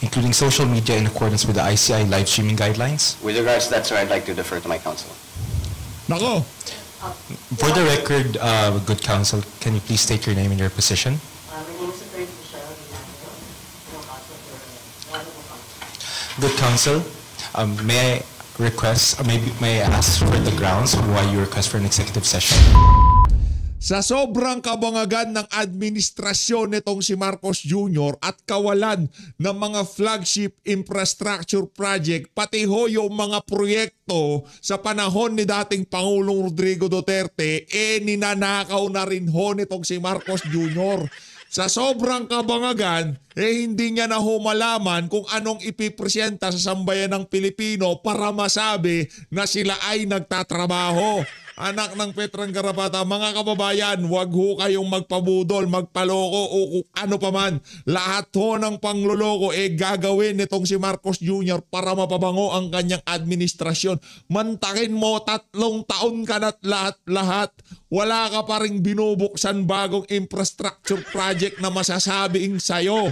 including social media, in accordance with the ICI live streaming guidelines? With regards to that, sir, I'd like to defer to my counsel. Nako, For the record, good counsel, can you please state your name and your position? My name is Attorney Michelle Dinasio. Good counsel, may I request, may I ask for the grounds why you request for an executive session? sa sobrang kabangagan ng administrasyon nitong si Marcos Jr. at kawalan ng mga flagship infrastructure project, pati ho yung mga proyekto sa panahon ni dating Pangulong Rodrigo Duterte, ninanakaw na rin ho nitong si Marcos Jr. Sa sobrang kabangagan, hindi niya na ho malaman kung anong ipipresenta sa sambayan ng Pilipino para masabi na sila ay nagtatrabaho. Anak ng Petrang Garapata, mga kababayan, wag ho kayong magpabudol, magpaloko o ano pa man. Lahat ho ng pangloloko gagawin nitong si Marcos Jr. para mapabango ang kanyang administrasyon. Mantakin mo, 3 taon ka na't lahat-lahat. Wala ka pa rin binubuksan bagong infrastructure project na masasabing sa'yo.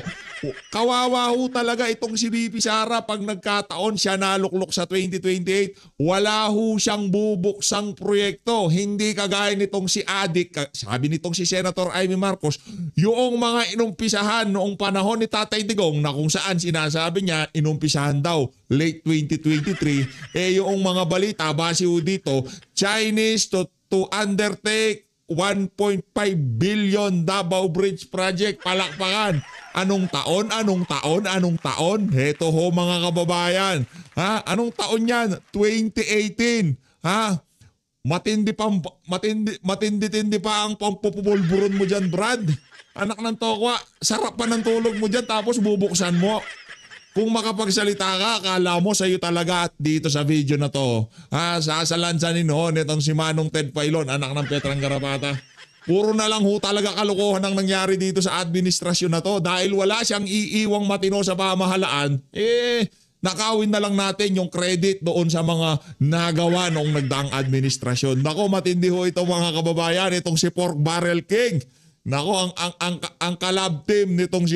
Kawawa ho talaga itong si VP Sara pag nagkataon siya naluklok sa 2028. Wala ho siyang bubuksang proyekto. Hindi kagaya nitong si Adik, sabi nitong si Senator Amy Marcos, yung mga inumpisahan noong panahon ni Tatay Digong na kung saan sinasabi niya inumpisahan daw late 2023, yung mga balita base ho dito, Chinese to undertake 1.5 billion Davao Bridge Project, palakpakan. Anong taon? Heto ho mga kababayan. Ha? Anong taon yan? 2018. Ha? Matindi pa ang pampupulburon mo dyan, Brad. Anak ng tokwa, sarap pa ng tulog mo dyan tapos bubuksan mo. Kung makapagsalita ka, akala mo sa'yo talaga at dito sa video na to. Sasalansanin ho nitong si Manong Ted Pailon, anak ng Petrang Garapata. Puro na lang ho talaga kalokohan ang nangyari dito sa administrasyon na to. Dahil wala siyang iiwang matino sa pamahalaan, nakawin na lang natin yung credit doon sa mga nagawa noong nagdaang administrasyon. Nako, matindi ho ito mga kababayan, itong si Pork Barrel King. Nako, ang collab team nitong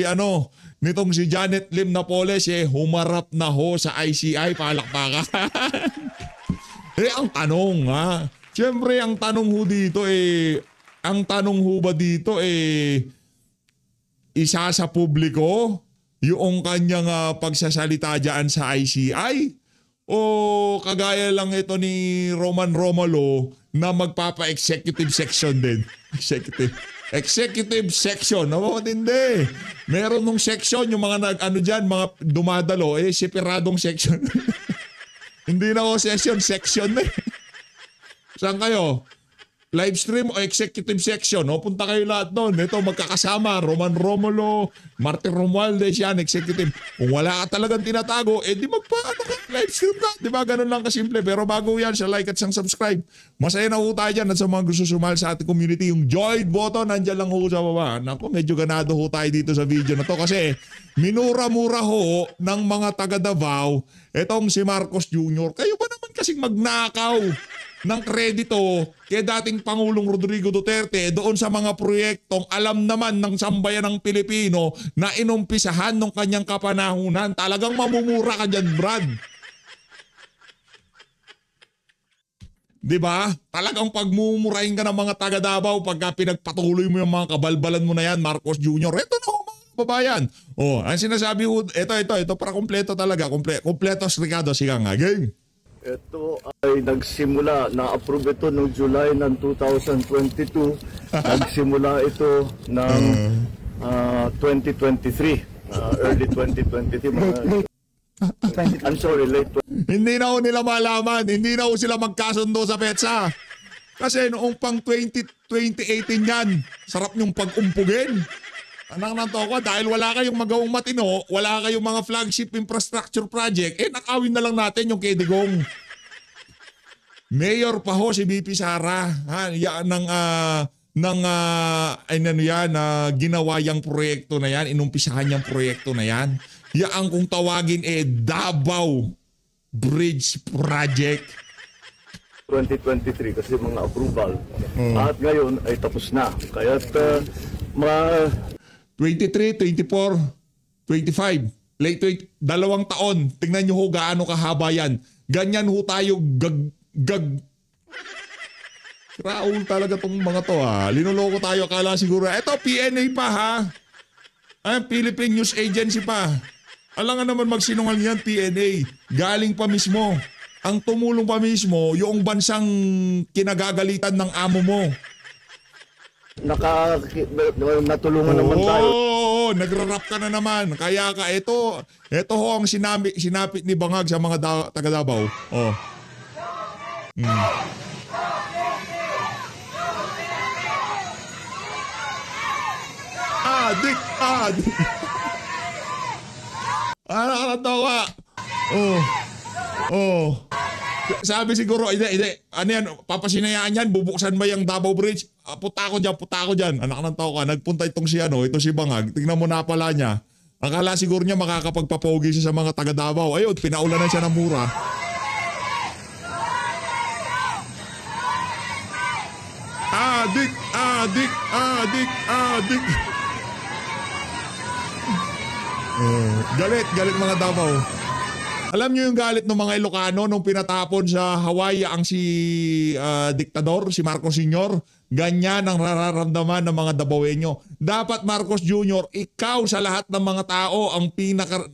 si Janet Lim Napoles, humarap na ho sa ICI, palakpakan. Ang tanong siyempre ang tanong ho dito ba dito isa sa publiko yung kanyang pagsasalita dyan sa ICI? O kagaya lang ito ni Roman Romulo na magpapa-executive section din? Executive section. Hindi. Meron nung section, yung mga mga dumadalo, separadong section. Hindi na section na Saan kayo? Live stream o executive section? Punta kayo lahat doon. Ito, magkakasama. Roman Romulo, Martin Romualdez, yan, executive. Kung wala ka talagang tinatago, di live stream ka. Di ba? Ganun lang kasimple. Pero bago yan, like at subscribe. Masaya na ho tayo dyan at sa mga gusto sumali sa ating community, yung join button, nandyan lang ho sa baba. Naku, medyo ganado ho tayo dito sa video na to kasi minura-mura ho ng mga taga Davao itong si Marcos Jr. Kayo ba naman kasing magnakaw ng kredito kay dating Pangulong Rodrigo Duterte doon sa mga proyektong alam naman ng sambayan ng Pilipino na inumpisahan ng kanyang kapanahunan? Talagang mamumura ka dyan, Brad. Diba? Talagang pagmumurahin ka ng mga taga Davao pagka pinagpatuloy mo yung mga kabalbalan mo na yan, Marcos Jr. Ito na mga kababayan. Ang sinasabi ko, ito para kompleto talaga. Kompletos Ricardo, sige nga, game. Ito ay nagsimula, na-approve ito noong July ng 2022. Nagsimula ito ng 2023, early 2023. I'm sorry, late 2023. Hindi na ho nila malaman, hindi na ho sila magkasundo sa petsa. Kasi noong pang 2018 yan, sarap niyong pag-umpugin. Anang nantoka, dahil wala kayong magawang matino, wala kayong mga flagship infrastructure project, nakawin na lang natin yung kay Digong. Mayor pa ho si VP Sara, ginawa yung proyekto na yan, inumpisahan yung proyekto na yan. Yan kung tawagin Davao Bridge Project. 2023 kasi mga approval. At ngayon ay tapos na. Kaya 23, 24, 25. late 2 taon. Tingnan nyo ho gaano kahaba yan. Ganyan ho tayo Raul talaga tong mga to ha. Linuloko tayo, akala siguro. Eto, PNA pa ha. Philippine News Agency pa. Alam nga naman magsinungal yan, PNA. Galing pa mismo. Ang tumulong pa mismo, yung bansang kinagagalitan ng amo mo. Natulungan naman tayo. Oo, nagra-rap ka na naman. Kaya ka, ito ho ang sinapit ni Bangag sa mga taga Davao. Oh. Adik. Nakakatawa. Sabi siguro, hindi. Ano yan, papasinayaan yan, bubuksan ba yung Davao Bridge? Puta ko dyan. Anak ng tao ka, nagpunta ito si Bangag. Tingnan mo na pala niya. Akala siguro niya makakapagpapogi siya sa mga taga Davao. Ayun, pinaulanan siya ng mura. Adik. Galit mga Davao. Alam niyo yung galit ng mga Ilocano nung pinatapon sa Hawaii ang si diktador, si Marcos Sr. Ganyan ang nararamdaman ng mga Davaoenyo. Dapat Marcos Jr., ikaw sa lahat ng mga tao ang pinaka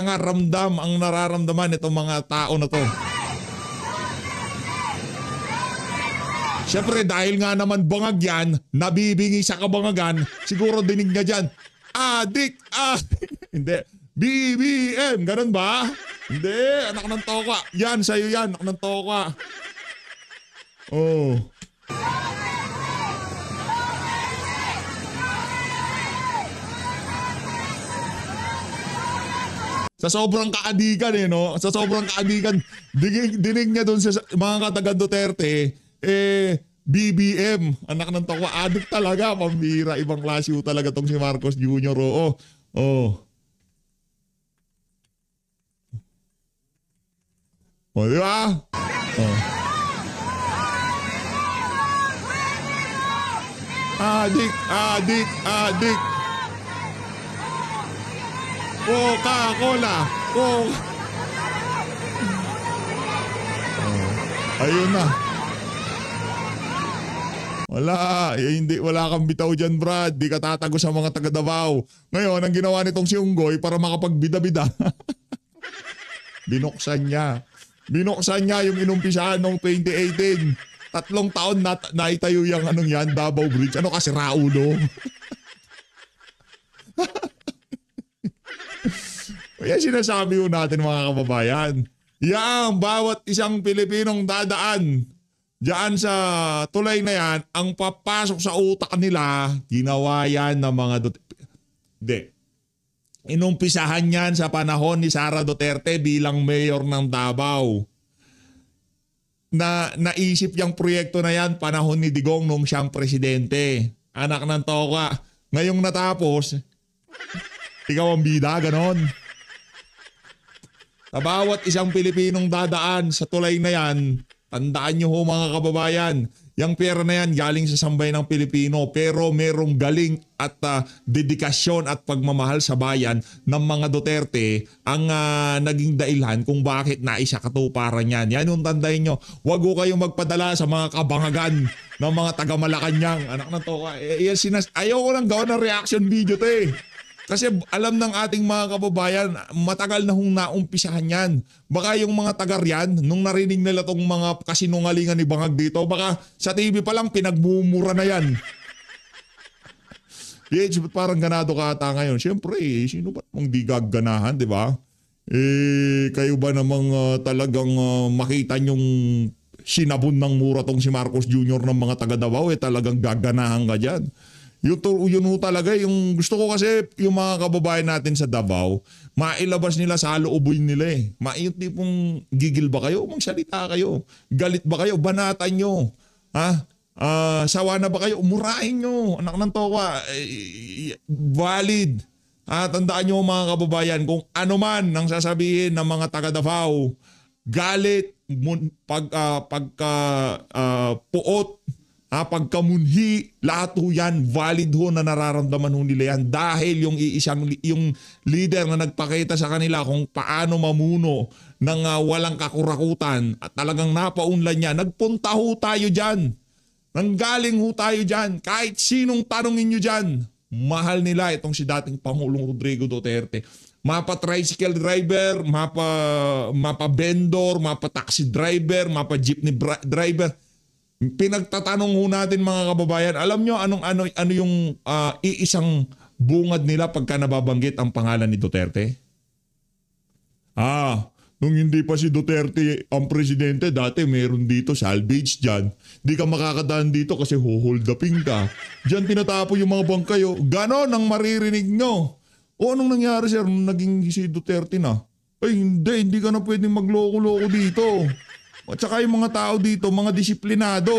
nga ramdam ang nararamdaman itong mga tao na to. Siyempre dahil nga naman bangag yan, nabibingi sa kabangagan, siguro dinig nga dyan, adik. Hindi. BBM, ganun ba? Hindi, anak ng toka. Yan, sa'yo yan, anak ng toka. Oh. Sa sobrang kaadikan no? Sa sobrang kaadikan, dinig niya doon sa mga kataga Duterte, BBM, anak ng toka. Adik talaga, pambira. Ibang klase talaga tong si Marcos Jr. Di ba? Adik. Coca-Cola. Ayun na. Wala kang bitaw dyan, Brad. Di ka tatago sa mga taga Davao. Ngayon, ang ginawa nitong si Unggoy para makapagbida-bida. Binuksan niya yung inumpisahan noong 2018. 3 taon naitayo yung Davao Bridge. Ano kasi Raulo? Kaya sinasabi ho natin mga kababayan, yang bawat isang Pilipinong dadaan diyan sa tulay na yan, ang papasok sa utak nila, ginawa yan ng mga inumpisahan yan sa panahon ni Sara Duterte bilang mayor ng Davao. Naisip yung proyekto na yan panahon ni Digong nung siyang presidente. Anak ng toka. Ngayong natapos, ikaw ang bida, ganon. Sa bawat isang Pilipinong dadaan sa tulay na yan, tandaan nyo ho mga kababayan, yung pera na yan galing sa sambay ng Pilipino pero merong galing at dedikasyon at pagmamahal sa bayan ng mga Duterte ang naging dahilan kung bakit naisakatuparan yan. Yan yung tandaan nyo. Huwag ho kayong magpadala sa mga kabangagan ng mga taga-Malacanang. Anak ng toka. Ayaw ko lang gawin ng reaction video to eh. Kasi alam ng ating mga kababayan, matagal na hong naumpisahan yan. Baka yung mga taga riyan, nung narinig nila tong mga kasinungalingan ni Bangag dito, baka sa TV pa lang pinagmumura na yan. Parang ganado ka ata ngayon. Siyempre, sino ba mong di gagganahan, di ba? Kayo ba namang talagang makita nyong sinabon ng mura tong si Marcos Jr. ng mga taga Davao, talagang gagganahan ka dyan. Yun ho talaga, yung gusto ko kasi yung mga kababayan natin sa Davao, mailabas nila sa looboy nila eh. Yung tipong gigil ba kayo? Magsalita kayo. Galit ba kayo? Banatan nyo. Sawa na ba kayo? Umurahin nyo. Anak ng toka. Valid. Tandaan nyo mga kababayan, kung ano man ang sasabihin ng mga taga Davao, galit, puot, pagkamunhi, lahat ho yan, valid ho na nararamdaman ho nila yan dahil yung yung leader na nagpakita sa kanila kung paano mamuno ng walang kakurakutan at talagang napaunlan niya, nagpunta ho tayo dyan. Nanggaling ho tayo dyan. Kahit sinong tanongin nyo dyan, mahal nila itong si dating Pangulong Rodrigo Duterte. Mapa tricycle driver, mapa vendor, mapa taxi driver, mapa jeepney driver. Pinagtatanong ho natin mga kababayan, alam nyo ano yung iisang bungad nila pagka nababanggit ang pangalan ni Duterte? Nung hindi pa si Duterte ang presidente, dati meron dito salvage dyan. Di ka makakadaan dito kasi hold uping ka. Dyan tinatapo yung mga bangkayo. Ganon ang maririnig nyo. O anong nangyari sir nung naging si Duterte na? Ay hindi ka na pwedeng magloko-loko dito. At saka yung mga tao dito, mga disiplinado.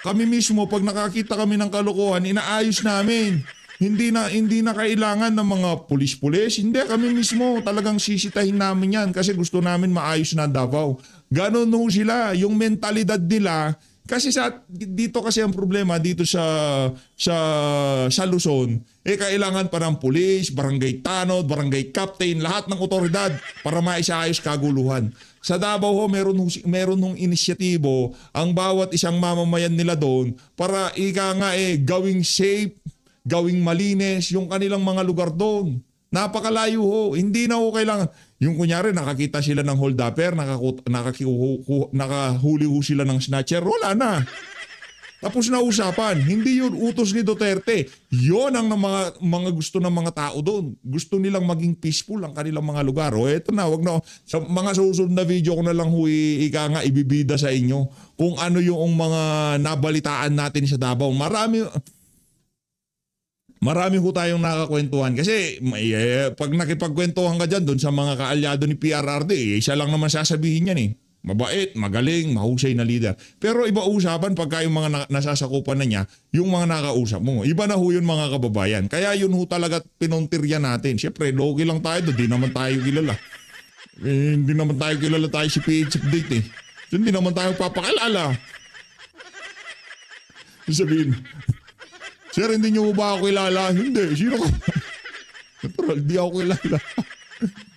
Kami mismo pag nakakita kami ng kalokohan, inaayos namin. Hindi na kailangan ng mga pulis-pulis. Hindi, kami mismo talagang sisitahin namin yan kasi gusto namin maayos na Davao. Ganon ho sila, yung mentalidad nila. Kasi dito kasi ang problema dito sa Luzon, kailangan pa ng pulis, barangay tanod, barangay captain, lahat ng otoridad para maisaayos kaguluhan. Sa Davao ho, meron hong inisyatibo ang bawat isang mamamayan nila doon para gawing safe, gawing malinis yung kanilang mga lugar doon. Napakalayo ho. Hindi na ho kailangan. Yung kunyari nakakita sila ng hold-upper, nakahuli ho sila ng snatcher, wala na. Tapos na usapan. Hindi yun utos ni Duterte. Yun ang mga gusto ng mga tao doon. Gusto nilang maging peaceful ang kanilang mga lugar. O eto na, wag na. Sa mga susunod na video ko na lang ibibida sa inyo kung ano yung mga nabalitaan natin sa Davao. Marami ho tayong nakakwentuhan kasi pag nakipagkwentuhan ka dyan doon sa mga kaalyado ni PRRD, isa lang naman sasabihin yan Mabait, magaling, mahusay na leader. Pero iba usapan pagka yung mga nasasakupan na niya, yung mga nakausap mo. Iba na ho yun mga kababayan. Kaya yun ho talaga pinuntirya natin. Siyempre, logi lang tayo doon. Di naman tayo kilala. Hindi naman tayo kilala tayo si PH Update Hindi naman tayo papakilala. Sabihin, sir, hindi niyo ba ako kilala? Hindi. Sino ka? Natural, di ako kilala.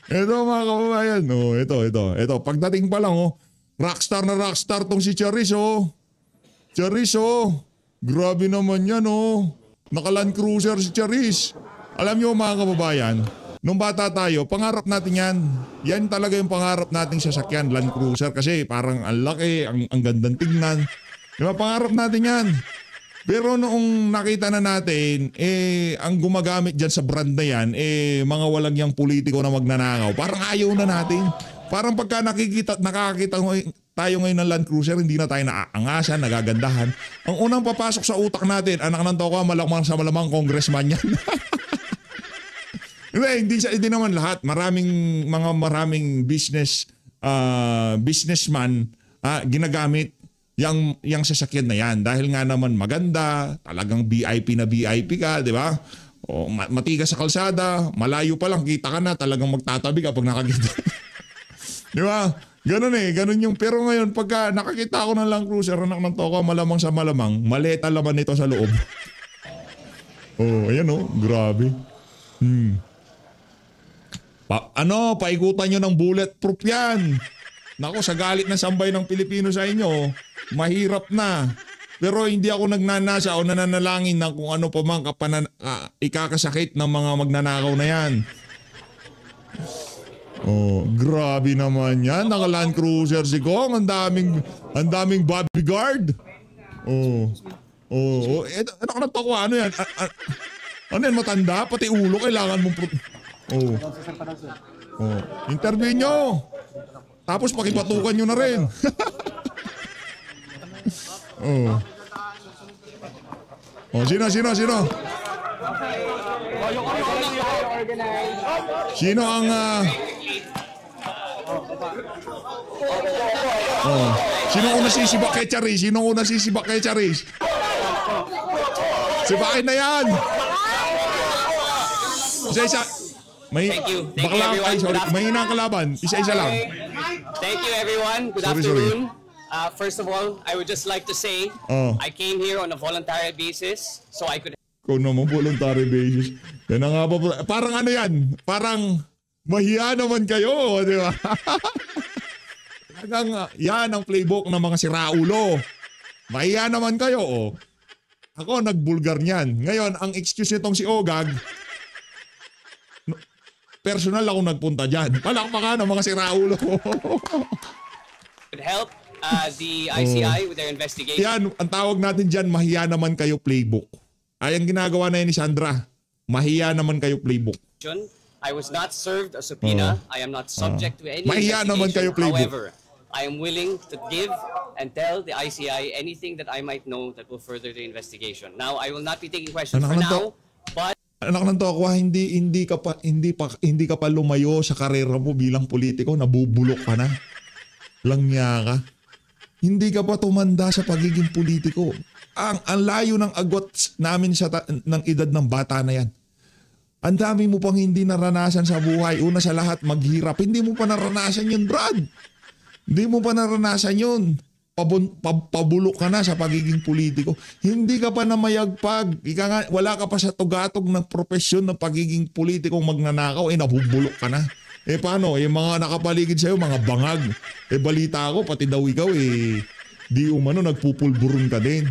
Ito mga kababayan. Ito. Pagdating pa lang, rockstar na rockstar tong si Charis, Charis, grabe naman yan, Naka-Land Cruiser si Charis. Alam niyo mga kababayan, nung bata tayo, pangarap natin yan. Yan talaga yung pangarap nating sasakyan, Land Cruiser. Kasi parang ang laki, ang gandang tignan. Diba, pangarap natin yan. Pero noong nakita na natin, ang gumagamit dyan sa brand na yan, mga walagyang politiko na magnanakaw, parang ayaw na natin. Parang pagka nakakita tayo ngayon ng Land Cruiser, hindi na tayo naaangasan, nagagandahan. Ang unang papasok sa utak natin, anak ng tao ka, malamang congressman yan. Hindi naman lahat. Maraming businessman ginagamit yang sasakyan na yan dahil nga naman maganda, talagang VIP na VIP ka, di ba? O matigas sa kalsada, malayo pa lang kita ka na, talagang magtatabi ka pag nakakita. Di ba? Ganun yung, pero ngayon pagka nakakita ako ng Land Cruiser, anak ng toko, malamang sa malamang, maleta laman nito sa loob. Ayan grabe. Paikutan nyo ng bulletproof yan. Nako, sa galit na sambay ng Pilipino sa inyo, mahirap na. Pero hindi ako nagnanasa o nananalangin na kung ano pa man ikakasakit ng mga magnanakaw na yan. Grabe naman yan. Naka-Land Cruiser si Kong. Ang daming bodyguard. Ano ka nagtako? Ano yan? Ano yan? Matanda? Pati ulo kailangan mong... Interview nyo. Tapos pakipatukan nyo na rin. Sino? Sino ang... Sino una sisibak kay Charis? Sibakin na yan! Isa-isa. Thank you. Bakla, sorry. May hinang kalaban. Isa-isa lang. Thank you everyone. Good Sorry. afternoon. First of all, I would just like to say I came here on a voluntary basis so I could Kung naman voluntary basis. Yan na nga po. Parang ano yan? Parang mahiya naman kayo, di ba? Talagang yan ang playbook ng mga siraulo. Mahiya naman kayo. Oh. Ako nagbulgar niyan. Ngayon, ang excuse nitong si Ogag, personal ako nagpunta dyan. Palakpakan ng mga siraulo. help the ICI with their investigation. Yan, ang tawag natin dyan, mahiya naman kayo playbook. Ay, ang ginagawa na yan ni Sandra, mahiya naman kayo playbook. I was not served a subpoena. I am not subject to any Mahiya naman kayo, investigation. playbook. However, I am willing to give and tell the ICI anything that I might know that will further the investigation. Now, I will not be taking questions Anak for ng now, but Anak ng tokwa, hindi ka pa lumayo sa karera mo bilang politiko, nabubulok ka na. Langya ka. Hindi ka pa tumanda sa pagiging politiko. Ang layo ng agwat namin ng edad ng bata na yan. Ang dami mo pang hindi naranasan sa buhay. Una sa lahat, maghirap. Hindi mo pa naranasan yun, Brad. Hindi mo pa naranasan yun. Pabulok ka na sa pagiging politiko. Hindi ka pa namayagpag. Wala ka pa sa tugatog ng profesyon ng pagiging politikong magnanakaw. Nabubulok ka na. Paano? Mga nakapaligid sa'yo, mga bangag. Balita ko, pati daw ikaw, di umano, nagpupulburon ka din.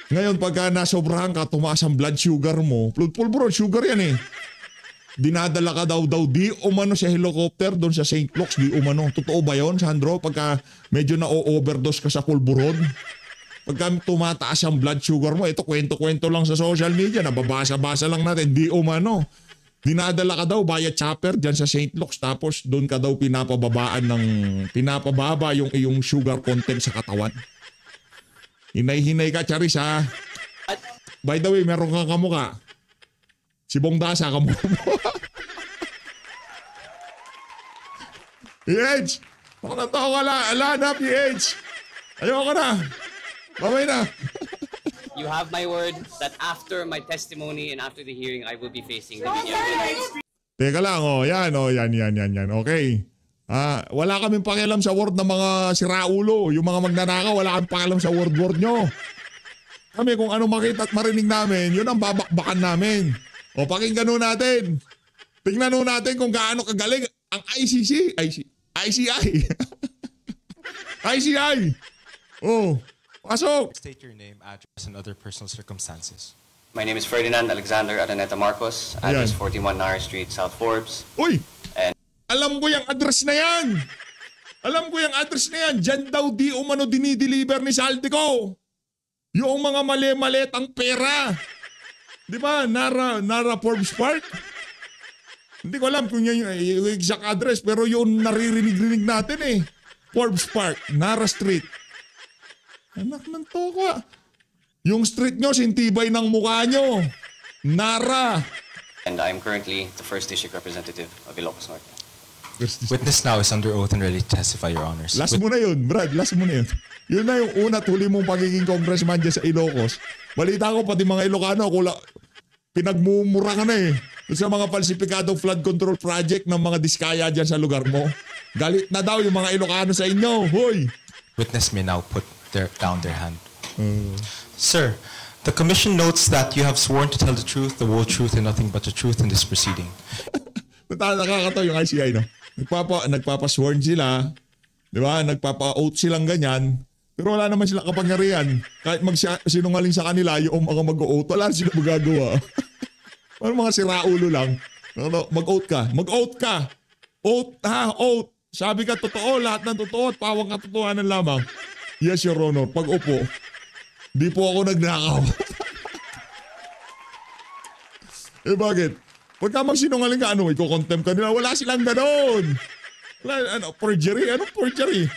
Ngayon, pagka nasobrahan ka, tumaas ang blood sugar mo. Pulburon, sugar yan Dinadala ka daw di umano sa helicopter doon sa St. Luke's, di umano. Totoo ba yun, Sandro? Pagka medyo na-overdose ka sa pulburon? Pagka tumataas ang blood sugar mo, ito kwento-kwento lang sa social media, nababasa-basa lang natin, di umano. Dinadala ka daw via chopper dyan sa St. Luke's, tapos doon ka daw pinapababa yung iyong sugar content sa katawan. Hinay-hinay ka, Charis, ha? By the way, meron kang kamukha. Si Bong Dasa, kamukha mo. PH! Ako na to, ala na, PH! Ayoko na. Babay na. you have my word that after my testimony and after the hearing, I will be facing the media. Teka lang, yan. Okay. Wala kaming pakialam sa word ng mga siraulo. Yung mga magnanakaw, wala kaming pakialam sa word nyo. Kami kung ano makita at marinig namin, yun ang babakbakan namin. O pakinggan nun natin. Tingnan nun natin kung gaano kagaling ang ICI. ICI. Oh, pasok. State your name, address, and other personal circumstances. My name is Ferdinand Alexander Araneta Marcos, address 41 Nara Street, South Forbes. Uy! And Alam ko yung address na yan! Diyan daw di umano dinideliver ni Saldico. Yung mga mali-maletang pera. Di ba? Nara Forbes Park? Hindi ko alam kung yan yung exact address, pero yun naririnig natin Forbes Park, Nara Street. Anak ng tokwa. Yung street nyo, sintibay ng mukha nyo. Nara. And I'm currently the first district representative of Ilocos Norte. Witness now is under oath and ready to testify, Your Honors. Last mo na yun, Brad. Yun na yung una tuli mong pagiging congressman dyan sa Ilocos. Balita ko, pati mga Ilocano, pinagmumura ka na sa mga falsifikadong flood control project ng mga diskaya dyan sa lugar mo. Galit na daw yung mga Ilocano sa inyo. Hoy! Witness may now put down their hand. Sir, the commission notes that you have sworn to tell the truth, the whole truth, and nothing but the truth in this proceeding. Nakakatawa yung ICI, no? Nagpapasworn sila, di ba? Nagpapa-oath silang ganyan, pero wala naman silang kapangyarihan. Kahit magsinungaling sa kanila, yung mga mag-oath, wala silang magagawa. Parang mga siraulo lang. Mag-oath ka. Oath, oath. Sabi ka, totoo, lahat ng totoo at pawang katotohanan lamang. Yes, Your Honor. Pag upo, di po ako nagnakaw. Bakit? Pagka magsinungaling ka, iko-contempt ka nila. Wala silang ganon. Perjury? Anong perjury?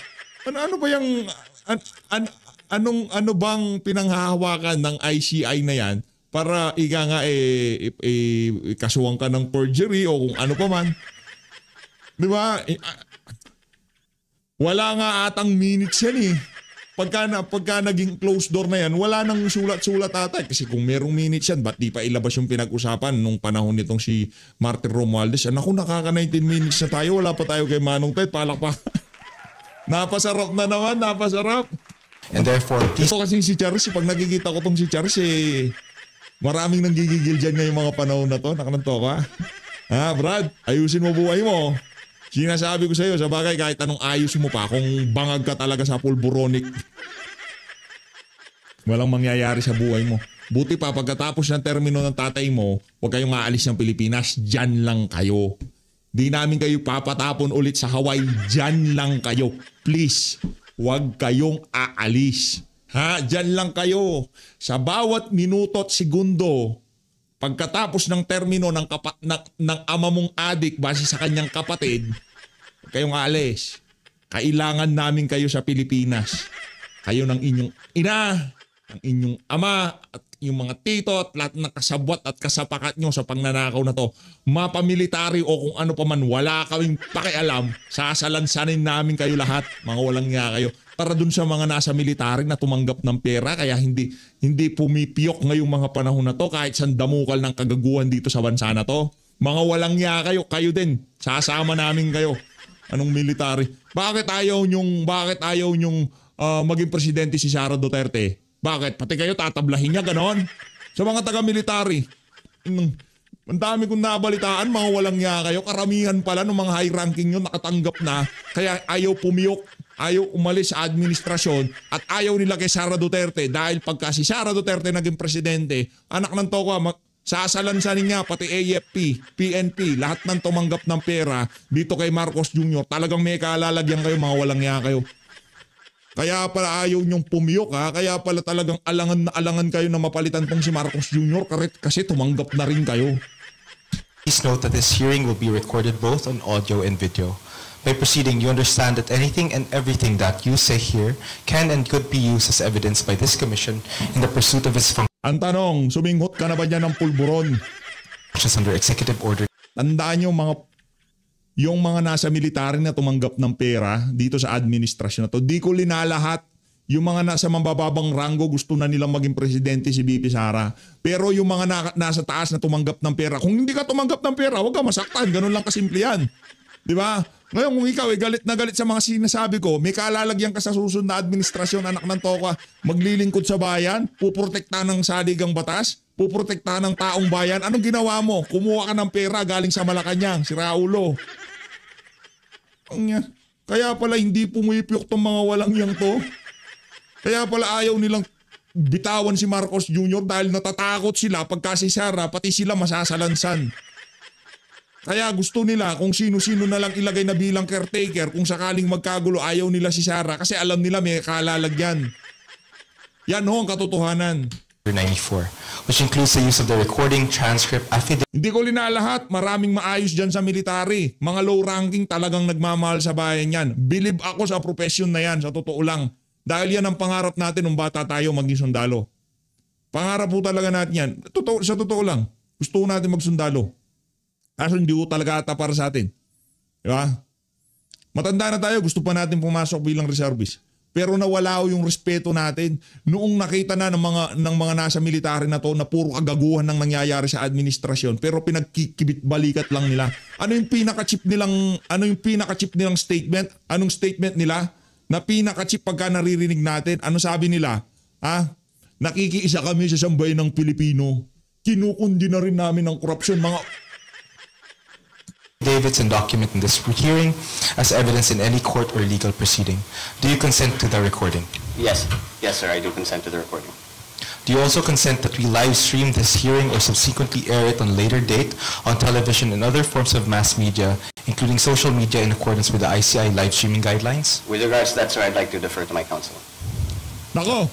Ano ba yung... Ano bang pinanghahawakan ng ICI na yan para kasuhan ka ng perjury o kung ano pa man? Di ba? Wala nga atang minutes yan Pagka naging closed door na yan, wala nang sulat-sulat ata. Kasi kung merong minutes yan, ba't di pa ilabas yung pinag-usapan nung panahon nitong si Martin Romualdez? Naku, nakaka 19 minutes na tayo. Wala pa tayo kay Manong Ted. Palak pa. Napasarap na naman, napasarap. And therefore, please Ito kasing si Charis, pag nakikita ko tong si Charis, maraming nanggigigil dyan ngayong mga panahon na to. Nakananto ka? Ha, Brad, ayusin mo buhay mo. Sinasabi ko sa iyo, sa bagay kahit anong ayusin mo pa, kung bangag ka talaga sa pulburonic, walang mangyayari sa buhay mo. Buti pa, pagkatapos ng termino ng tatay mo, huwag kayong maalis ng Pilipinas, dyan lang kayo. Di namin kayo papatapon ulit sa Hawaii, dyan lang kayo. Please, huwag kayong aalis. Ha, dyan lang kayo. Sa bawat minuto at segundo, pagkatapos ng termino ng ama mong adik base sa kanyang kapatid, huwag kayong aalis. Kailangan namin kayo sa Pilipinas. Kayo ng inyong ina, ng inyong ama, at yung mga tito at lahat ng kasabwat at kasapakat nyo sa pagnanakaw na to. Mapamilitary o kung ano pa man, wala kaming pakialam. Sasalansanin namin kayo lahat. Mga walang nga kayo. Para dun sa mga nasa military na tumanggap ng pera, kaya hindi pumipiyok ngayong mga panahon na to kahit sandamukal ng kagaguhan dito sa bansa na to. Mga walang nga kayo din. Sasama namin kayo. Anong military? Bakit ayaw nyong maging presidente si Sara Duterte? Bakit? Pati kayo tatablahin niya, ganon? Sa mga taga-military. Ang dami kong nabalitaan, mga walang nga kayo. Karamihan pala ng mga high-ranking nyo nakatanggap na. Kaya ayaw pumiyok, ayaw umalis sa administrasyon at ayaw nila kay Sara Duterte dahil pagka si Sara Duterte naging presidente, anak ng toko, sasalansanin niya pati AFP, PNP, lahat ng tumanggap ng pera dito kay Marcos Jr. Talagang may kaalalagyan kayo, mga walang nga kayo. Kaya pala ayaw nyong pumiyok ha. Kaya pala talagang alangan kayo na mapalitan tong si Marcos Jr. Kasi tumanggap na rin kayo. Please note that this hearing will be recorded both on audio and video. By proceeding, you understand that anything and everything that you say here can and could be used as evidence by this commission in the pursuit of its Ang tanong, suminghot ka na ba dyan ng pulburon? functions under executive order. Tandaan nyo yung mga nasa military na tumanggap ng pera dito sa administrasyon na to. Di ko linalahat. Yung mga nasa mabababang ranggo gusto na nilang maging presidente si BP Sara. Pero yung mga nasa taas na tumanggap ng pera, kung hindi ka tumanggap ng pera, huwag ka masaktan. Ganun lang kasimple yan. Di ba? Ngayon kung ikaw galit na galit sa mga sinasabi ko, may kalalagyan ka sa susunod na administrasyon, anak ng toka, maglilingkod sa bayan, puprotekta ng saligang batas, puprotekta ng taong bayan. Anong ginawa mo? Kumuha ka ng pera galing sa Malacanang, si Raulo. Kaya pala hindi pumipiyok tong mga walang yang to. Kaya pala ayaw nilang bitawan si Marcos Jr. dahil natatakot sila pagka si Sara, pati sila masasalansan. Kaya gusto nila kung sino-sino na lang ilagay na bilang caretaker kung sakaling magkagulo, ayaw nila si Sara kasi alam nila may kalalagyan. Yan ho ang katotohanan. 94, which includes the use of the recording, transcript, affidavit. Hindi ko linalahat, maraming maayos dyan sa military. Mga low ranking talagang nagmamahal sa bayan yan. Believe ako sa profession na yan, sa totoo lang. Dahil yan ang pangarap natin nung bata tayo maging sundalo. Pangarap po talaga natin yan. Sa totoo lang, gusto natin magsundalo. Kaso hindi ko talaga ata para sa atin. Diba? Matanda na tayo, gusto pa natin pumasok bilang reservist. Pero nawala yung respeto natin noong nakita na ng mga nasa military na to na puro kagaguhan ng nangyayari sa administrasyon pero pinagkikibit-balikat lang nila. Ano yung pinaka-chip nilang statement? Anong statement nila? Na pinaka-chip pagka naririnig natin? Ano sabi nila? Nakikiisa kami sa sambayan ng Pilipino. Kinukundi na rin namin ang korupsyon. Affidavits and document in this hearing as evidence in any court or legal proceeding. Do you consent to the recording? Yes. Yes, sir, I do consent to the recording. Do you also consent that we live stream this hearing or subsequently air it on later date on television and other forms of mass media, including social media in accordance with the ICI live streaming guidelines? With regards to that, sir, I'd like to defer to my counsel. Nako,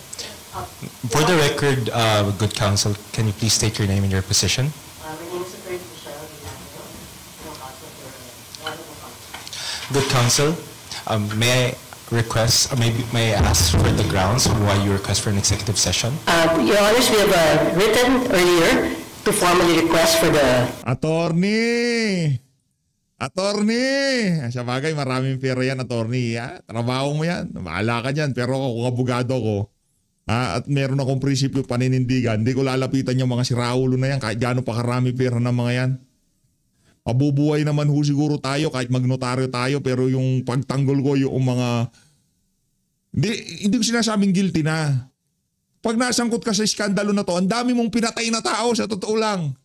For the record, good counsel, can you please state your name and your position? My name is Attorney Michelle Ginanio, counsel for Good counsel, may I request, or maybe may I ask for the grounds why you request for an executive session? Your Honors, we have written earlier to formally request for the... Attorney! Sa bagay, maraming pera yan, attorney. Trabaho mo yan. Maala ka dyan. Pero ako, kung abogado ko, at meron akong prinsipyo paninindigan, hindi ko lalapitan yung mga siraulo na yan kahit gaano pa karami pera ng mga yan. Mabubuhay naman ho siguro tayo kahit magnotaryo tayo, pero yung pagtanggol ko yung mga Hindi ko sinasabing guilty na. Pag nasangkot ka sa iskandalo na to, ang dami mong pinatay na tao sa totoo lang.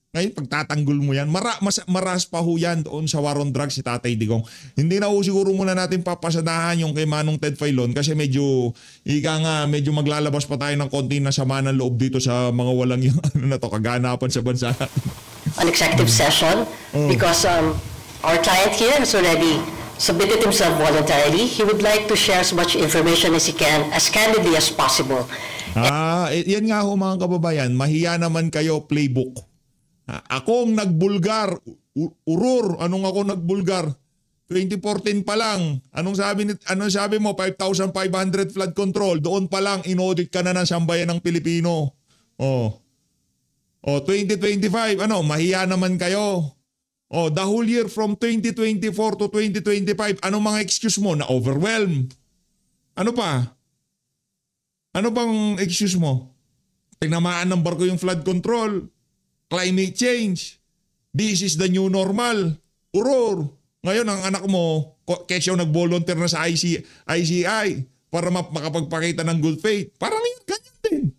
Ngayon, pagtatanggol mo yan, maras pa ho yan doon sa war on drugs si Tatay Digong. Hindi na ho siguro muna natin papasadahan yung kay Manong Ted Filon kasi medyo maglalabas pa tayo ng konti na sama ng loob dito sa mga walang yung kaganapan sa bansa. An executive session because our client here has already submitted himself voluntarily. He would like to share as much information as he can, as candidly as possible. Yan nga ho mga kababayan, mahiya naman kayo playbook. Akong nagbulgar, urur, anong ako nagbulgar? 2014 pa lang, anong sabi mo, 5,500 flood control, doon pa lang inaudit ka na ng sambayan ng Pilipino. 2025, mahiya naman kayo. The whole year from 2024 to 2025, anong mga excuse mo? Na-overwhelm. Ano pa? Ano bang excuse mo? Tinamaan ng barko yung flood control. Climate change. This is the new normal. Uror. Ngayon ang anak mo, kesyo nag-volunteer na sa ICI para makapagpakita ng good faith. Parang ganyan din.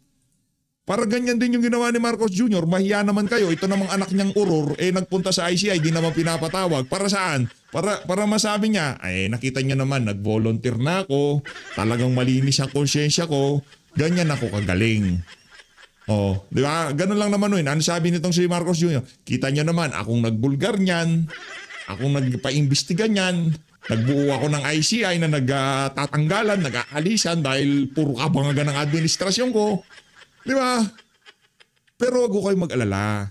Para ganyan din yung ginawa ni Marcos Jr. Mahiya naman kayo. Ito namang anak niyang uror, nagpunta sa ICI, di naman pinapatawag. Para saan? Para masabi niya, nakita niya naman, nag-volunteer na ako. Talagang malinis ang konsyensya ko. Ganyan ako kagaling. Di ba? Ganun lang naman yun. Ano sabi nitong si Marcos Jr.? Kita nyo naman, akong nagbulgar niyan. Akong nagpa-imbestiga niyan. Nagbuo ako ng ICI na nagtatanggalan, nag-aalisan dahil puro kabangagan ng administrasyon ko. Di ba? Pero wag ko kayo mag-alala.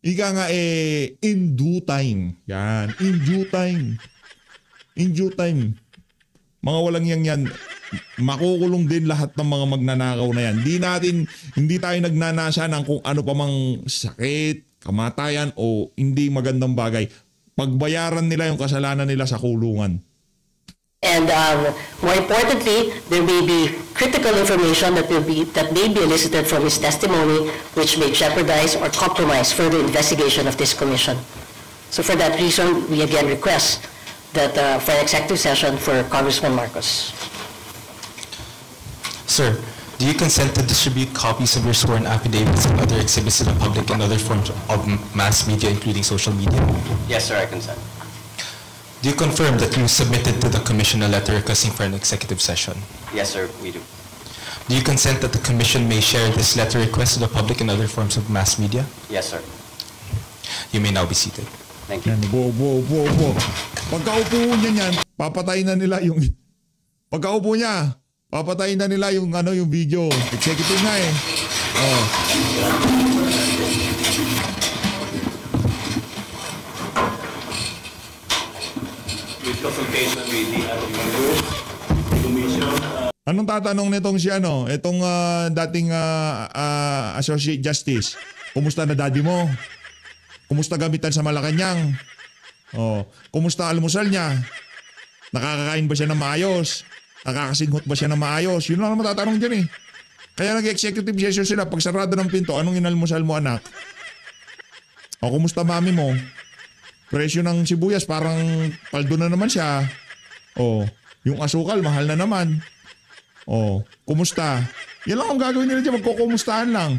Ika nga in due time. Yan. In due time. In due time. Mga walang yan. Makukulong din lahat ng mga magnanakaw na yan. Hindi tayo nagnanasa ng kung ano pa mang sakit, kamatayan o hindi magandang bagay. Pagbayaran nila yung kasalanan nila sa kulungan. And more importantly, there may be critical information that may be elicited from his testimony which may jeopardize or compromise further investigation of this commission. So for that reason, we again request that for an executive session for Congressman Marcos. Sir, do you consent to distribute copies of your sworn affidavits and other exhibits to the public and other forms of mass media, including social media? Yes, sir, I consent. Do you confirm that you submitted to the Commission a letter requesting for an executive session? Yes, sir, we do. Do you consent that the Commission may share this letter request to the public and other forms of mass media? Yes, sir. You may now be seated. Thank you. Pagkaupo niya niyan, papatayin na nila yung... Pagkaupo niya, papatayin na nila yung yung video. Executive na With consultation with the Commission. Anong tatanong nitong si itong dating Associate Justice? Kumusta na daddy mo? Kumusta gamitan sa Malacanang? Kumusta almusal niya? Nakakakain ba siya ng maayos? Nakakasinghot ba siya ng maayos? Yun lang naman tatanong dyan Kaya nag-executive session sila. Pag sarado ng pinto, anong inalmusal mo anak? Kumusta mami mo? Presyo ng sibuyas parang paldo na naman siya. Yung asukal mahal na naman. Kumusta? Yan lang ang gagawin nila dyan. Magkukumustahan lang.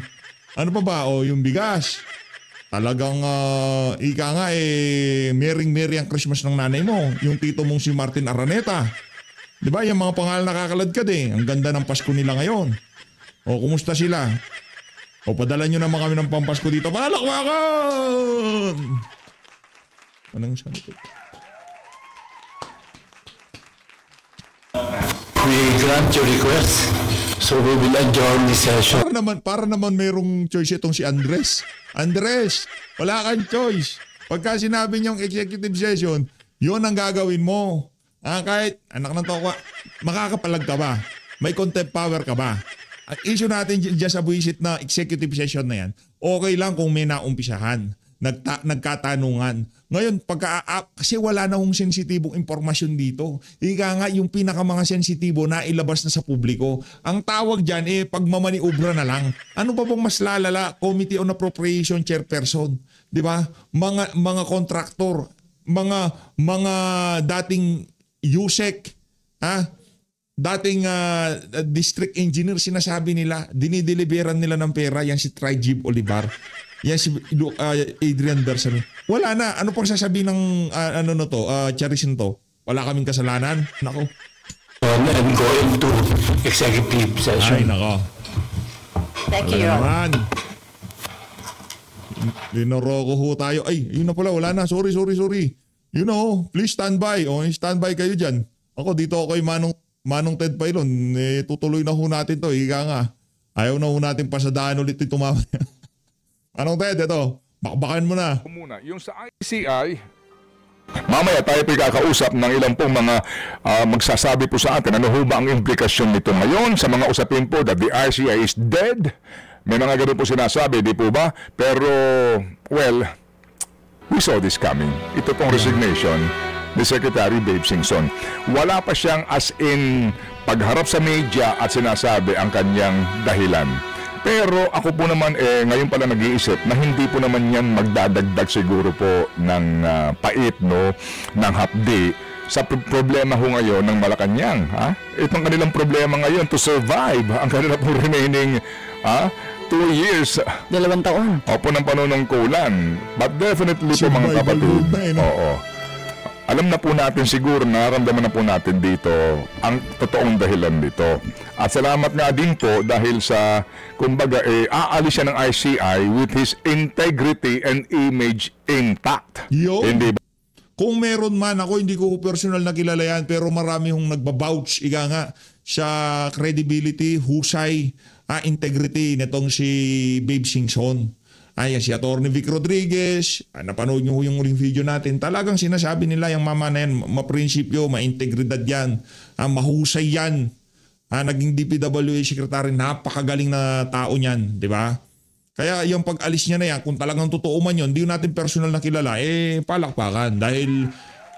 Ano pa ba? Yung bigas. Talagang ika nga mering-meri ang Christmas ng nanay mo. Yung tito mong si Martin Araneta. Di ba? Yung mga pangalan nakakaladkad Ang ganda ng Pasko nila ngayon. Kumusta sila? Padala nyo naman kami ng pampasko dito. Palakwakan! Anong sabi ko? We grant your request. So we will adjourn the session. Para naman merong choice itong si Andres. Andres, wala kang choice. Pagka sinabi niyong executive session, yun ang gagawin mo. Kahit anak ng tokwa, makakapalag ka ba? May contempt power ka ba? At issue natin dyan sa buwisit na executive session na yan, okay lang kung may naumpisahan. Nagkatanungan. Ngayon, kasi wala na hong sensitibong impormasyon dito. Ika nga, yung mga sensitibo na ilabas na sa publiko. Ang tawag dyan, pagmamaniobra na lang. Ano pa bang mas lalala? Committee on Appropriation Chairperson. Di ba? Mga kontraktor. Mga dating USEC. dating district engineer, sinasabi nila, dinideliveran nila ng pera, yan si Trigib Olivar, yan si Adrian Bersame. Wala na. Ano pang sasabihin ng Charisin to? Wala kaming kasalanan? Nako. And going to executive session. Ay, nako. Thank you, Your Honor. Naman. Linoroko ho tayo. Ay, yun na pala. Wala na. Sorry. You know, please stand by. Stand by kayo dyan. Ako, dito ako kay Manong Ted Pailon. Tutuloy na ho natin to. Ika nga. Ayaw na ho natin pasadaan ulit ito mamaya. Manong Ted, ito. Bakbakan mo na. Muna, yung sa ICI, mamaya tayo kakausap ng ilang pong mga magsasabi po sa atin ano ho ba ang implikasyon nito ngayon sa mga usapin po that the ICI is dead. May mga ganun po sinasabi, di po ba? Pero, well, we saw this coming. Ito pong resignation ni Secretary Babe Singson. Wala pa siyang as in pagharap sa media at sinasabi ang kanyang dahilan. Pero ako po naman ngayon pala nag-iisip na hindi po naman yan magdadagdag siguro po ng pait, no, ng hapdi sa problema ho ngayon ng Malacanang. Itong kanilang problema ngayon to survive ang kanilang remaining 2 years. 2 taon. Opo, ng panunungkulan. But definitely po mga kapatid. Oo. Alam na po natin siguro, nararamdaman na po natin dito ang totoong dahilan dito. At salamat nga din po dahil sa, kumbaga, aalis siya ng ICI with his integrity and image intact. Hindi ba? Kung meron man, ako hindi ko personal na kilala yan, pero marami hong nagbabouch, ika nga, sa credibility, husay, integrity nitong si Babe Singson. Ayan, si Atty. Vic Rodriguez, napanood nyo yung uling video natin, talagang sinasabi nila yung mama na yan, maprinsipyo, maintegridad yan, mahusay yan. Naging DPWH secretary, napakagaling na tao niyan, di ba? Kaya yung pag-alis niya na yan, kung talagang totoo man yun, hindi natin personal na kilala, palakpakan. Dahil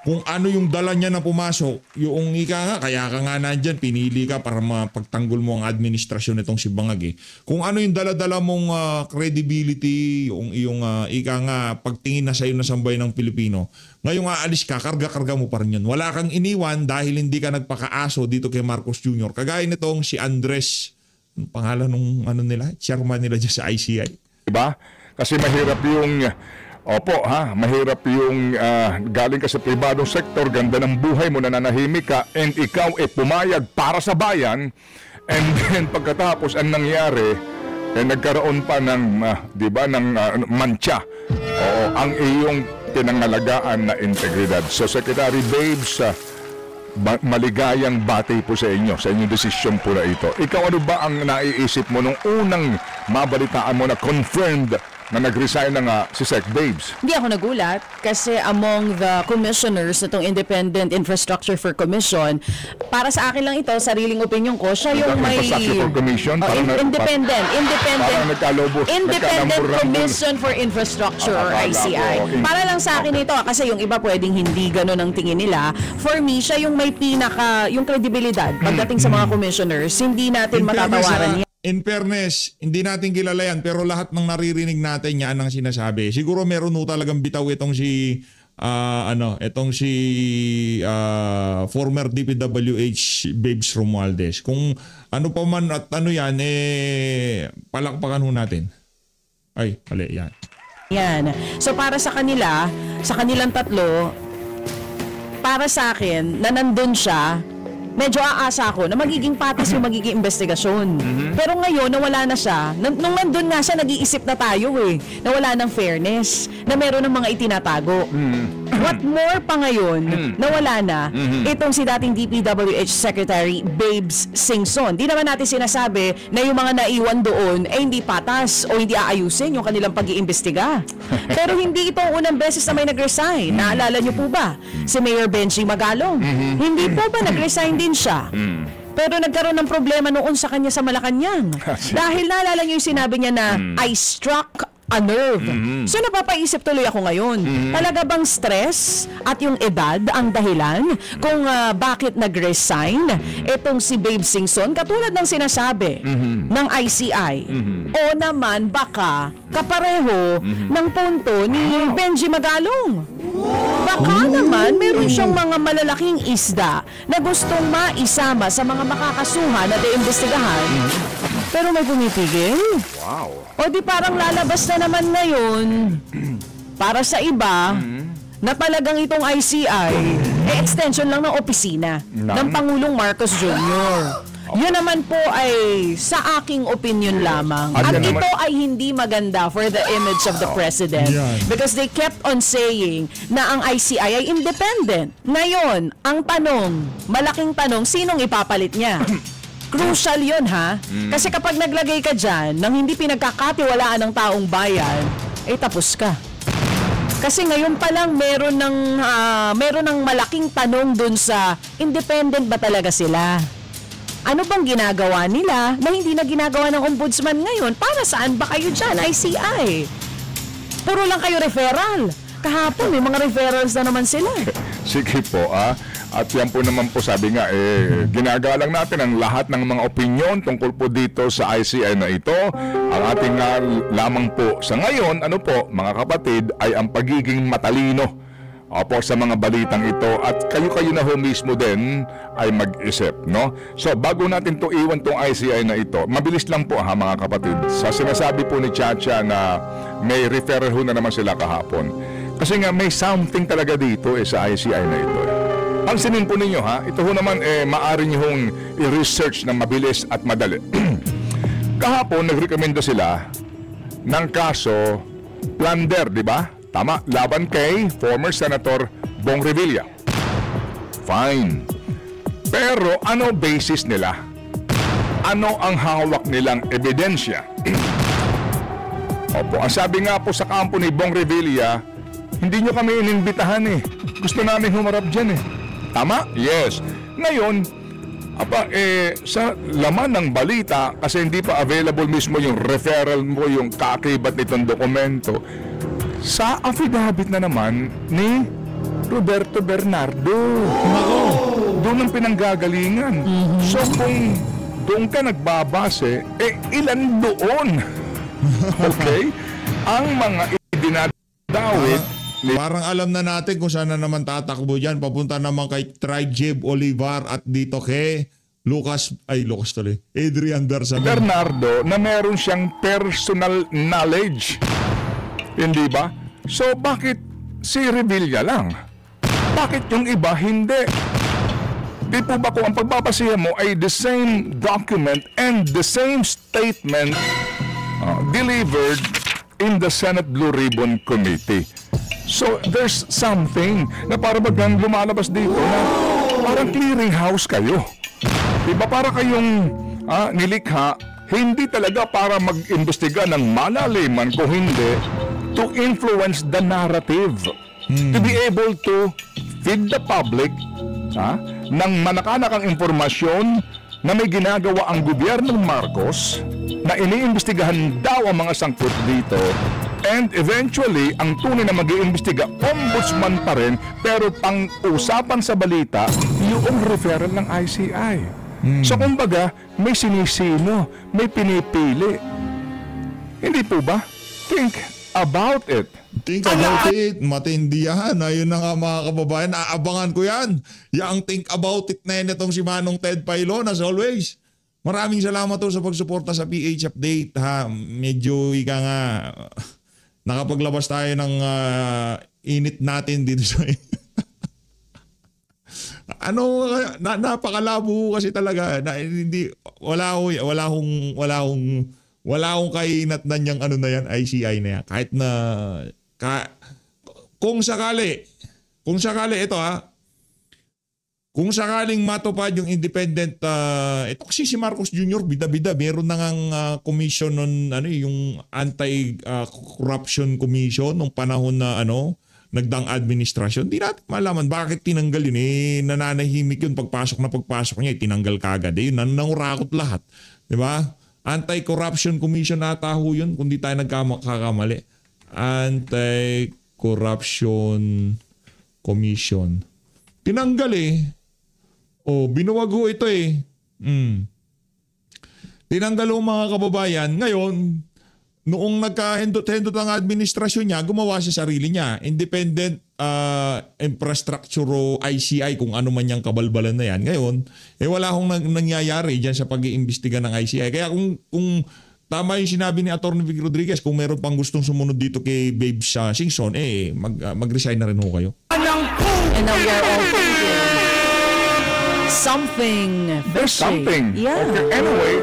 kung ano yung dala niya na pumasok, yung ika nga, kaya ka nga nandyan, pinili ka para mapagtanggol mo ang administrasyon nitong si Bangag. Kung ano yung dala-dala mong credibility, yung ika nga, pagtingin na sa'yo na sambay ng Pilipino, ngayong aalis ka, karga-karga mo pa rin yun. Wala kang iniwan dahil hindi ka nagpakaaso dito kay Marcos Jr. Kagaya nitong si Andres, pangalan nung chairman nila dyan sa ICI. Diba? Kasi mahirap yung mahirap yung galing ka sa pribadong sektor, ganda ng buhay mo, nananahimik ka, and ikaw pumayag para sa bayan, and then pagkatapos ang nangyari, nagkaroon pa ng, ng mantsa. Ang iyong pinangalagaan na integridad. So Secretary Babes, maligayang bati po sa inyo, sa inyong desisyon po na ito. Ikaw, ano ba ang naiisip mo nung unang mabalitaan mo na confirmed na nag-resign na nga si Sec Babes? Hindi ako nagulat kasi among the commissioners itong Independent Infrastructure for Commission, para sa akin lang ito, sariling opinion ko, siya yung may Independent Commission for Infrastructure or ICI. Para lang sa akin ito, kasi yung iba pwedeng hindi gano'n ang tingin nila. For me, siya yung may yung kredibilidad pagdating sa mga commissioners, hindi natin matatawaran yan. In fairness, hindi natin kilala yan, pero lahat ng naririnig natin yan ang sinasabi. Siguro meron ho talagang bitaw itong si former DPWH Babes Romualdez. Kung ano pa man at ano yan, palakpakan ho natin. Ay, mali yan. Yan. So para sa kanila, sa kanilang tatlo, para sa akin, na nandun siya, medyo aasa ako na magiging patas yung magiging investigasyon. Pero ngayon, nawala na siya. Nung nandun nga siya, nag-iisip na tayo na wala ng fairness, na meron ng mga itinatago. What more pa ngayon, nawala na, itong si dating DPWH Secretary Babes Singson. Di naman natin sinasabi na yung mga naiwan doon ay hindi patas o hindi aayusin yung kanilang pag-iimbestiga. Pero hindi ito unang beses na may nag-resign. Naalala niyo po ba? Si Mayor Benji Magalong. Hindi po ba nag-resign din siya? Pero nagkaroon ng problema noon sa kanya sa Malacanang. Dahil naalala niyo yung sinabi niya na I struck a nerve. So napapaisip tuloy ako ngayon. Talaga bang stress at yung edad ang dahilan kung bakit nag-resign itong si Babe Singson katulad ng sinasabi ng ICI? O naman baka kapareho ng punto ni Benji Magalong. Baka naman meron siyang mga malalaking isda na gustong maisama sa mga makakasuhan at iimbestigahan. Pero may pumipigil. Wow. O di parang lalabas na naman ngayon para sa iba na talagang itong ICI extension lang ng opisina ng Pangulong Marcos Jr. Yun naman po ay sa aking opinion lamang. At ito ay hindi maganda for the image of the President. Because they kept on saying na ang ICI ay independent. Ngayon, ang tanong, malaking tanong, sinong ipapalit niya? Crucial yun, ha? Kasi kapag naglagay ka dyan ng hindi pinagkakatiwalaan ng taong bayan, tapos ka. Kasi ngayon pa lang meron ng malaking tanong dun sa independent ba talaga sila? Ano bang ginagawa nila na hindi na ginagawa ng ombudsman ngayon? Para saan ba kayo dyan, ICI? Puro lang kayo referral. Kahapon, may mga referrals na naman sila. Sige po, At yan po naman po sabi nga, ginagalang natin ang lahat ng mga opinyon tungkol po dito sa ICI na ito. Ang ating lamang po sa ngayon, mga kapatid, ay ang pagiging matalino sa mga balitang ito at kayo na ho mismo din ay mag-isip, no? So, bago natin to iwan tong ICI na ito, mabilis lang po mga kapatid. Sa sinasabi po ni Chacha na may referral ho na naman sila kahapon. Kasi nga may something talaga dito sa ICI na ito. Pansinin po ninyo ito ho naman maaari nyo hong i-research na mabilis at madali. Kahapon, nagrekomenda sila ng kaso plunder, di ba? Tama, laban kay former Senator Bong Revilla. Fine. Pero ano basis nila? Ano ang hawak nilang ebidensya? Opo, ang sabi nga po sa kampo ni Bong Revilla, hindi nyo kami inimbitahan Gusto namin humarap dyan Tama? Yes. Ngayon, sa laman ng balita, kasi hindi pa available mismo yung referral mo, yung kaakibat nitong dokumento, sa affidavit na naman ni Roberto Bernardo. Doon ang pinanggagalingan. So kung doon ka nagbabase, ilan doon? Okay? Ang mga idinadawit, parang alam na natin kung saan na naman tatakbo dyan. Papunta naman kay Trijeb Olivar at dito kay Adrian Bernardo na meron siyang personal knowledge. Hindi ba? So bakit si Revilla lang? Bakit yung iba hindi? Di po ba kung ang pagbabasihan mo ay the same document and the same statement delivered in the Senate Blue Ribbon Committee? So there's something na para bagang lumalabas dito na parang clearinghouse kayo. Diba para kayong nilikha, hindi talaga para mag-imbestiga ng malaliman, kung hindi, to influence the narrative. To be able to feed the public ng manakanakang impormasyon na may ginagawa ang gobyernong Marcos na iniimbestigahan daw ang mga sangkot dito. And eventually, ang tunay na mag-iimbestiga, ombudsman pa rin, pero pang-usapan sa balita, yung referral ng ICI. So kumbaga, may sinisino, may pinipili. Hindi po ba? Think about it. Think about it. Matindi yan. Ayun na nga mga kababayan. Aabangan ko yan. Yang think about it na yan itong si Manong Ted Pailon as always. Maraming salamat po sa pagsuporta sa PH Update. Medyo nakapaglabas tayo ng init natin dito sa napakalabo kasi talaga na hindi wala akong kainatnan yang na yan, ICI na yan. Kahit na kung sakali ito kung sakaling matupad yung independent ito kasi si Marcos Jr. bida-bida meron na ngang commission on yung anti-corruption commission nung panahon na nagdang administrasyon. Di natin malaman bakit tinanggal yun nananahimik yun pagpasok niya tinanggal kagad yun nangurakot lahat, di ba? Anti-corruption commission ata ho yun kung di tayo nagkakamali. Anti-corruption commission tinanggal binuwag ho ito tinanggal ho mga kababayan. Ngayon noong nagka-hendot ang administrasyon niya, gumawa siya sarili niya. Independent infrastructure o ICI, kung ano man yung kabalbalan na yan. Ngayon, wala akong nangyayari dyan sa pag-iimbestiga ng ICI. Kaya kung tama yung sinabi ni Atty. Vic Rodriguez, kung meron pang gustong sumunod dito kay Babes Singson, mag-resign na rin ho kayo. And now we are all thinking something There's fishy. something. Yeah. Okay, anyway,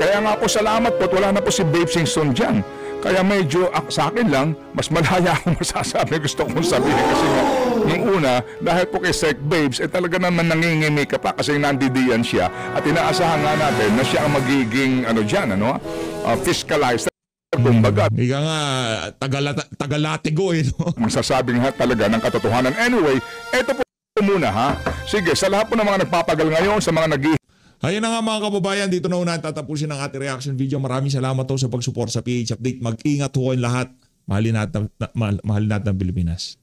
kaya nga po salamat po at wala na po si Babe Singson dyan. Kaya medyo sa akin lang, mas malaya akong masasabi gusto kong sabihin kasi nga, yung una, dahil po kay Sec Babes, talaga naman nangingimi ka pa kasi nandidiyan siya at inaasahan nga natin na siya ang magiging fiscalizer. Kumbaga. Ika nga, tagalatigo no? Masasabi nga talaga ng katotohanan. Anyway, eto po muna ha. Sige, sa lahat po ng mga nagpapagal ngayon, sa mga Ayun na nga mga kababayan, dito na una tatapusin ang ating reaction video. Maraming salamat po sa pag-support sa PH Update. Mag-ingat ho kayong lahat. Mahalin natin ang Pilipinas.